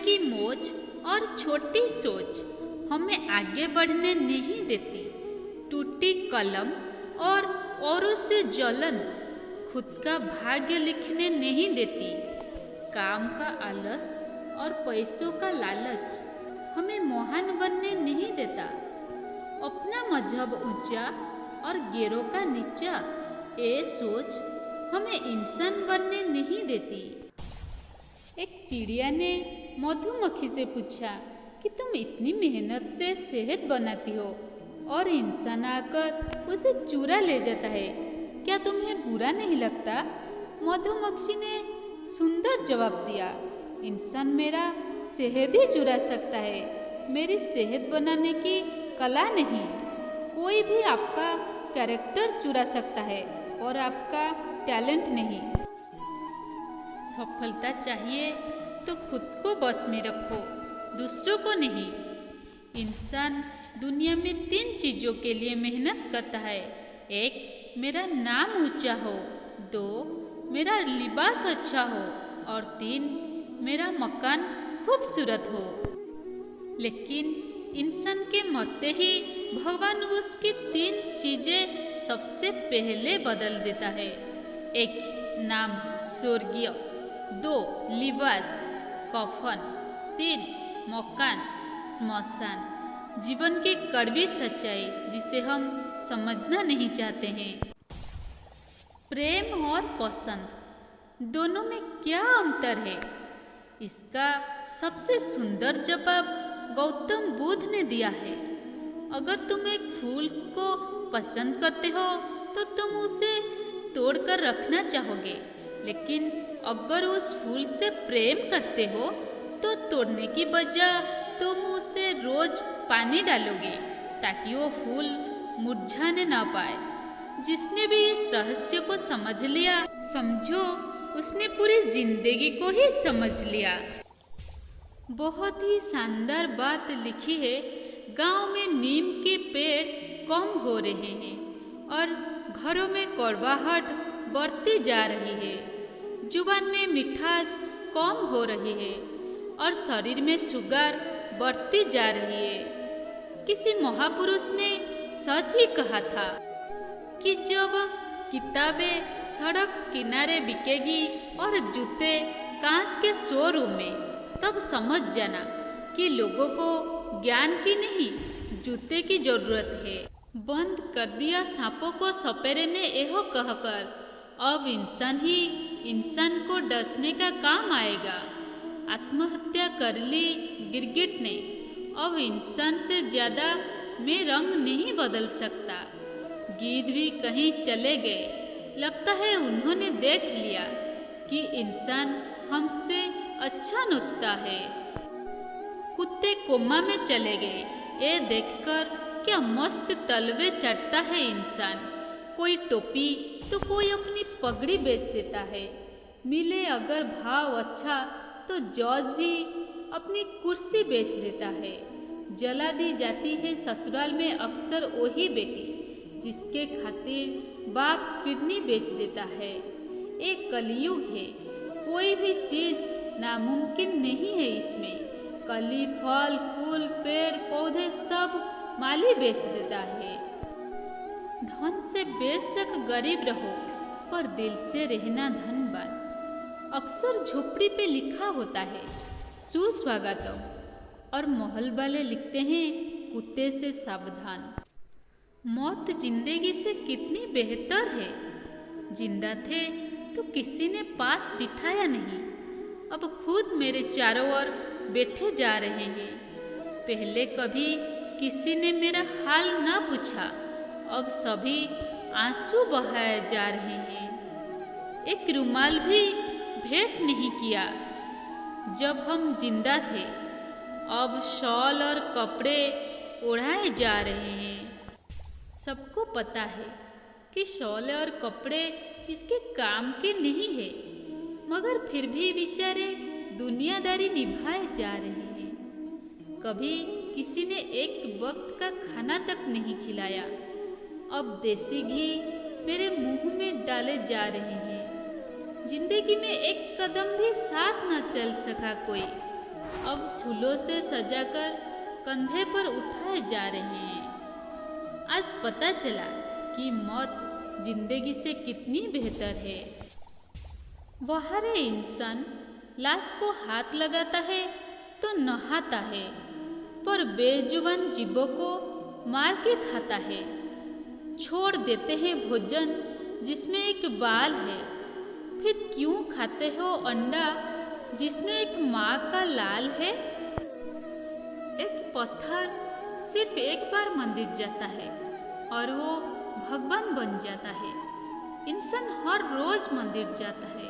की मौज और छोटी सोच हमें आगे बढ़ने नहीं देती। टूटी कलम और औरों से जलन खुद का भाग्य लिखने नहीं देती। काम का आलस और पैसों का लालच हमें महान बनने नहीं देता। अपना मजहब ऊंचा और गैरों का नीचा, ये सोच हमें इंसान बनने नहीं देती। एक चिड़िया ने मधुमक्खी से पूछा कि तुम इतनी मेहनत से शहद बनाती हो और इंसान आकर उसे चुरा ले जाता है, क्या तुम्हें बुरा नहीं लगता? मधुमक्खी ने सुंदर जवाब दिया, इंसान मेरा शहद ही चुरा सकता है, मेरी शहद बनाने की कला नहीं। कोई भी आपका कैरेक्टर चुरा सकता है और आपका टैलेंट नहीं। सफलता चाहिए तो खुद को बस में रखो, दूसरों को नहीं। इंसान दुनिया में 3 चीज़ों के लिए मेहनत करता है। 1, मेरा नाम ऊंचा हो। 2, मेरा लिबास अच्छा हो। और 3, मेरा मकान खूबसूरत हो। लेकिन इंसान के मरते ही भगवान उसकी 3 चीज़ें सबसे पहले बदल देता है। 1, नाम स्वर्गीय। 2, लिबास कफन। 3, मकान स्मशान। जीवन की कड़वी सच्चाई जिसे हम समझना नहीं चाहते हैं। प्रेम और पसंद दोनों में क्या अंतर है? इसका सबसे सुंदर जवाब गौतम बुद्ध ने दिया है। अगर तुम एक फूल को पसंद करते हो तो तुम उसे तोड़कर रखना चाहोगे, लेकिन अगर उस फूल से प्रेम करते हो तो तोड़ने की बजाय तुम उसे रोज पानी डालोगे ताकि वो फूल मुरझाने ना पाए। जिसने भी इस रहस्य को समझ लिया, समझो उसने पूरी जिंदगी को ही समझ लिया। बहुत ही शानदार बात लिखी है। गांव में नीम के पेड़ कम हो रहे हैं और घरों में कड़वाहट बढ़ती जा रही है। जुबान में मिठास कम हो रही है और शरीर में शुगर बढ़ती जा रही है। किसी महापुरुष ने सच ही कहा था कि जब किताबें सड़क किनारे बिकेगी और जूते कांच के शोरूम में, तब समझ जाना कि लोगों को ज्ञान की नहीं, जूते की जरूरत है। बंद कर दिया सांपों को सपेरे ने एहो कहकर, अब इंसान ही इंसान को डसने का काम आएगा। आत्महत्या कर ली गिरगिट ने, अब इंसान से ज़्यादा मैं रंग नहीं बदल सकता। गीद भी कहीं चले गए, लगता है उन्होंने देख लिया कि इंसान हमसे अच्छा नोचता है। कुत्ते कोमा में चले गए, ये देखकर क्या मस्त तलवे चढ़ता है इंसान। कोई टोपी तो कोई अपनी पगड़ी बेच देता है। मिले अगर भाव अच्छा तो जॉर्ज भी अपनी कुर्सी बेच देता है। जला दी जाती है ससुराल में अक्सर वही बेटी जिसके खातिर बाप किडनी बेच देता है। एक कलयुग है, कोई भी चीज नामुमकिन नहीं है इसमें। कली, फल, फूल, पेड़ पौधे सब माली बेच देता है। धन से बेशक गरीब रहो पर दिल से रहना धनवान। अक्सर झोपड़ी पे लिखा होता है सुस्वागतम, और महल वाले लिखते हैं कुत्ते से सावधान। मौत जिंदगी से कितनी बेहतर है। जिंदा थे तो किसी ने पास बिठाया नहीं, अब खुद मेरे चारों ओर बैठे जा रहे हैं। पहले कभी किसी ने मेरा हाल ना पूछा, अब सभी आंसू बहाए जा रहे हैं। एक रुमाल भी भेंट नहीं किया जब हम जिंदा थे, अब शॉल और कपड़े ओढ़ाए जा रहे हैं। सबको पता है कि शॉल और कपड़े इसके काम के नहीं है, मगर फिर भी बेचारे दुनियादारी निभाए जा रहे हैं। कभी किसी ने एक वक्त का खाना तक नहीं खिलाया, अब देसी घी मेरे मुंह में डाले जा रहे हैं। जिंदगी में एक कदम भी साथ न चल सका कोई, अब फूलों से सजाकर कंधे पर उठाए जा रहे हैं। आज पता चला कि मौत जिंदगी से कितनी बेहतर है। बाहर इंसान लाश को हाथ लगाता है तो नहाता है, पर बेजुबान जीवों को मार के खाता है। छोड़ देते हैं भोजन जिसमें एक बाल है, फिर क्यों खाते हो अंडा जिसमें एक माँ का लाल है। एक पत्थर सिर्फ एक बार मंदिर जाता है और वो भगवान बन जाता है। इंसान हर रोज मंदिर जाता है,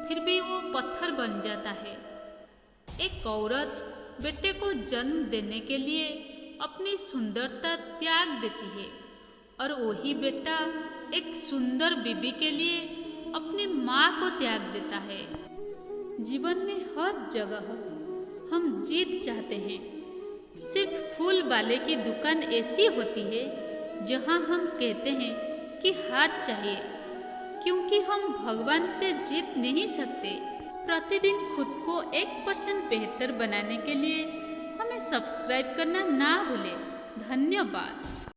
फिर भी वो पत्थर बन जाता है। एक औरत बेटे को जन्म देने के लिए अपनी सुंदरता त्याग देती है, और वही बेटा एक सुंदर बीबी के लिए अपनी माँ को त्याग देता है। जीवन में हर जगह हम जीत चाहते हैं। सिर्फ फूल वाले की दुकान ऐसी होती है जहाँ हम कहते हैं कि हार चाहिए, क्योंकि हम भगवान से जीत नहीं सकते। प्रतिदिन खुद को 1% बेहतर बनाने के लिए हमें सब्सक्राइब करना ना भूलें। धन्यवाद।